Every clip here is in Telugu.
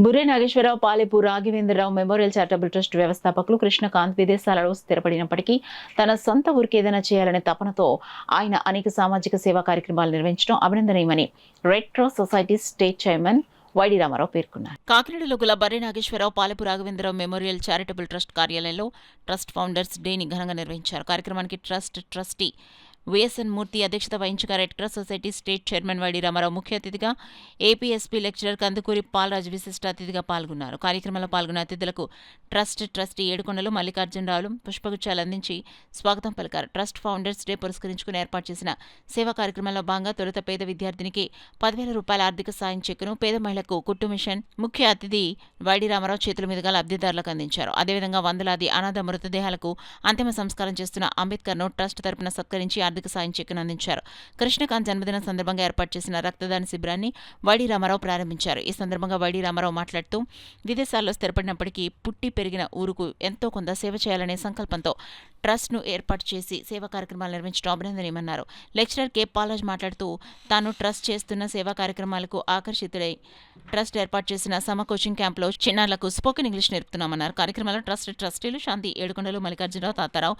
బుర్రే Nageswara Rao Palepu Raghavendra Rao memorial charitable trust వ్యవస్థాపకులు కృష్ణకాంత్ విదేశాలలో స్థిరపడినప్పటికీ తన సొంత ఊరికి ఏదైనా చేయాలనే తపనతో ఆయన అనేక సామాజిక సేవా కార్యక్రమాలు నిర్వహించడం అభినందనీయమని red cross society state chairman Y D Rama Rao పేర్కొన్నారు. కాకినాడలో గల Barre Nageswara Rao Palepu Raghavendra Rao memorial charitable trust కార్యాలయంలో ట్రస్ట్ ఫౌండర్స్ డేని ఘనంగా నిర్వహించారు. కార్యక్రమానికి ట్రస్ట్ ట్రస్టీ విఎస్ఎన్ మూర్తి అధ్యక్షత వహించగా red cross society state chairman Y D Rama Rao ముఖ్య అతిథిగా, ఏపీఎస్పీ లెక్చరర్ కందుకూరి పాలరాజు విశిష్ట అతిథిగా పాల్గొన్నారు. కార్యక్రమంలో పాల్గొన్న అతిథులకు ట్రస్ట్ ట్రస్టీ ఏడుకొండలు మల్లికార్జునరావులు పుష్పగుచ్చాలు అందించి స్వాగతం పలికారు. ట్రస్ట్ ఫౌండర్స్ డే పురస్కరించుకుని ఏర్పాటు చేసిన సేవా కార్యక్రమంలో భాగంగా తొలుత పేద విద్యార్థినికి 10,000 రూపాయల ఆర్థిక సాయం చెక్కును పేద మహిళకు కుట్టు మిషన్ ముఖ్య అతిథి వైడి రామారావు చేతుల మీదుగా లబ్ధిదారులకు అందించారు. అదేవిధంగా వందలాది అనాథ మృతదేహాలకు అంతిమ సంస్కారం చేస్తున్న అంబేద్కర్ను ట్రస్ట్ తరపున సత్కరించి ఆర్థిక సాయం చెక్కును అందించారు. కృష్ణకాంత్ జన్మదిన సందర్భంగా ఏర్పాటు చేసిన రక్తదాన శిబిరాన్ని వైడి రామారావు ప్రారంభించారు. ఈ సందర్భంగా వైడి రామారావు మాట్లాడుతూ విదేశాల్లో స్థిరపడినప్పటికీ పుట్టి పెరిగిన ఊరుకు ఎంతో కొంత సేవ చేయాలనే సంకల్పంతో ట్రస్ట్ను ఏర్పాటు చేసి సేవా కార్యక్రమాలు నిర్వహించడం అభినందనీయమన్నారు. లెక్చరర్ కె పాలరాజ్ మాట్లాడుతూ తాను ట్రస్ట్ చేస్తున్న సేవా కార్యక్రమాలకు ఆకర్షితుడై ట్రస్ట్ ఏర్పాటు చేసిన సమ కోచింగ్ క్యాంపులో చిన్నారులకు స్పోకెన్ ఇంగ్లీష్ నేర్పుతున్నామన్నారు. కార్యక్రమంలో ట్రస్ట్ ట్రస్టీలు Shanti Yedukondalu, Mallikarjuna Rao, Tata Rao,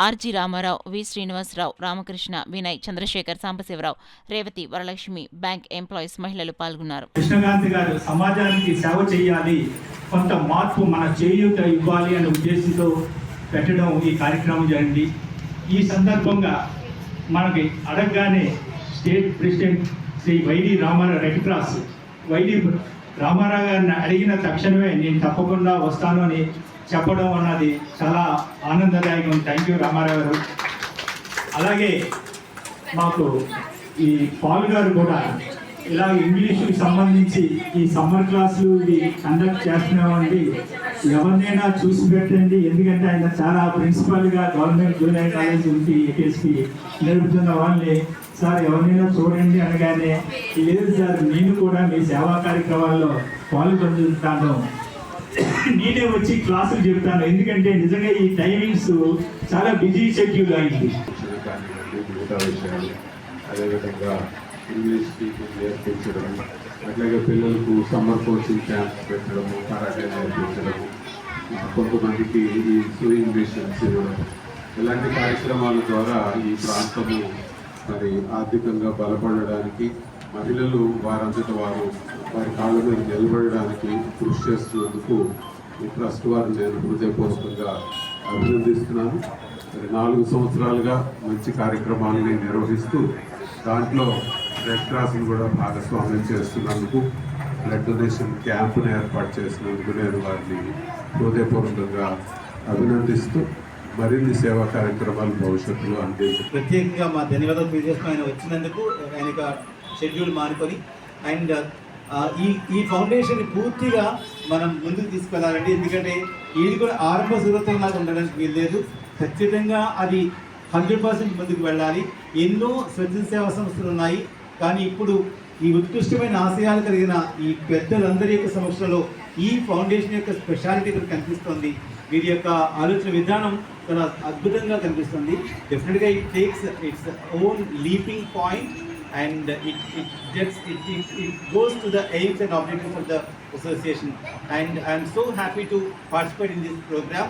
R G Rama Rao, V Srinivasa Rao, Ramakrishna, Vinay, Chandrasekhar, Sambasiva Rao, Revathi, Varalakshmi, bank employees, మహిళలు పాల్గొన్నారు. కృష్ణకాంత్ గారు సమాజానికి సేవ చేయాలి, కొంత మార్పు మన చేయూత ఇవ్వాలి అనే ఉద్దేశంతో పెట్టడం ఈ కార్యక్రమం జరిగింది. ఈ సందర్భంగా మనకి అడగగానే state president Shri Y D Rama Rao red cross Y D Rama Rao గారిని అడిగిన తక్షణమే నేను తప్పకుండా వస్తాను అని చెప్పడం అన్నది చాలా ఆనందదాయకం. థ్యాంక్ యూ రామారావు గారు. అలాగే మాకు ఈ పాల్ గారు కూడా ఇలా ఇంగ్లీషుకి సంబంధించి ఈ సమ్మర్ క్లాసులు ఇది కండక్ట్ చేస్తున్నామండి, ఎవరినైనా చూసి పెట్టండి, ఎందుకంటే ఆయన చాలా ప్రిన్సిపల్గా గవర్నమెంట్ జూనియర్ కాలేజ్ ఉంది ఏపీఎస్పీ నేర్పుతున్న వాళ్ళని, సార్ ఎవరినైనా చూడండి అనగానే లేదు సార్ నేను కూడా మీ సేవా కార్యక్రమాల్లో పాల్గొంటాను, నేనే వచ్చి క్లాసులు చెబుతాను, ఎందుకంటే నిజంగా ఈ టైమింగ్స్ చాలా బిజీ షెడ్యూల్ అయింది. అదేవిధంగా ఇంగ్లీష్ స్పీకింగ్ నేర్పించడం, అట్లాగే పిల్లలకు సమ్మర్ కోచింగ్ క్యాంప్స్ పెట్టడము, కరాటే నేర్పించడము, కొంతమందికి ఈ సూయింగ్ మిషన్స్ ఇవ్వడం, ఇలాంటి కార్యక్రమాల ద్వారా ఈ ప్రాంతము మరి ఆర్థికంగా బలపడడానికి, మహిళలు వారంతట వారు వారి కాళ్ళ మీద నిలబడడానికి కృషి చేస్తున్నందుకు ఈ ట్రస్ట్ వారిని నేను హృదయపూర్వకంగా అభినందిస్తున్నాను. మరి 4 సంవత్సరాలుగా మంచి కార్యక్రమాలని నిర్వహిస్తూ దాంట్లో రెడ్ క్రాస్ని కూడా భాగస్వామ్యం చేస్తున్నందుకు, బ్లడ్ డొనేషన్ క్యాంపును ఏర్పాటు చేసినందుకు నేను వారిని హృదయపూర్వకంగా అభినందిస్తూ మరిన్ని సేవా కార్యక్రమాలు భవిష్యత్తులో అందించారు. ప్రత్యేకంగా మా ధన్యవాదాలు తెలియజేస్తున్నాం ఆయన వచ్చినందుకు. ఆయన షెడ్యూల్ మానుకొని అండ్ ఈ ఫౌండేషన్ పూర్తిగా మనం ముందుకు తీసుకెళ్ళాలండి. ఎందుకంటే ఇది కూడా ఆరంభ సురతంలాగా ఉండడానికి వీల్లేదు. ఖచ్చితంగా అది 100% ముందుకు వెళ్ళాలి. ఎన్నో స్వచ్ఛంద సేవా సంస్థలు ఉన్నాయి, కానీ ఇప్పుడు ఈ ఉత్కృష్టమైన ఆశయాలు కలిగిన ఈ పెద్దలందరి యొక్క సమక్షంలో ఈ ఫౌండేషన్ యొక్క స్పెషాలిటీ ఇక్కడ కనిపిస్తుంది. వీరి యొక్క ఆలోచన విధానం చాలా అద్భుతంగా కనిపిస్తుంది. డెఫినెట్గా it takes its own leaping point and it goes to the aims and objectives of the association, and I am so happy to participate in this program.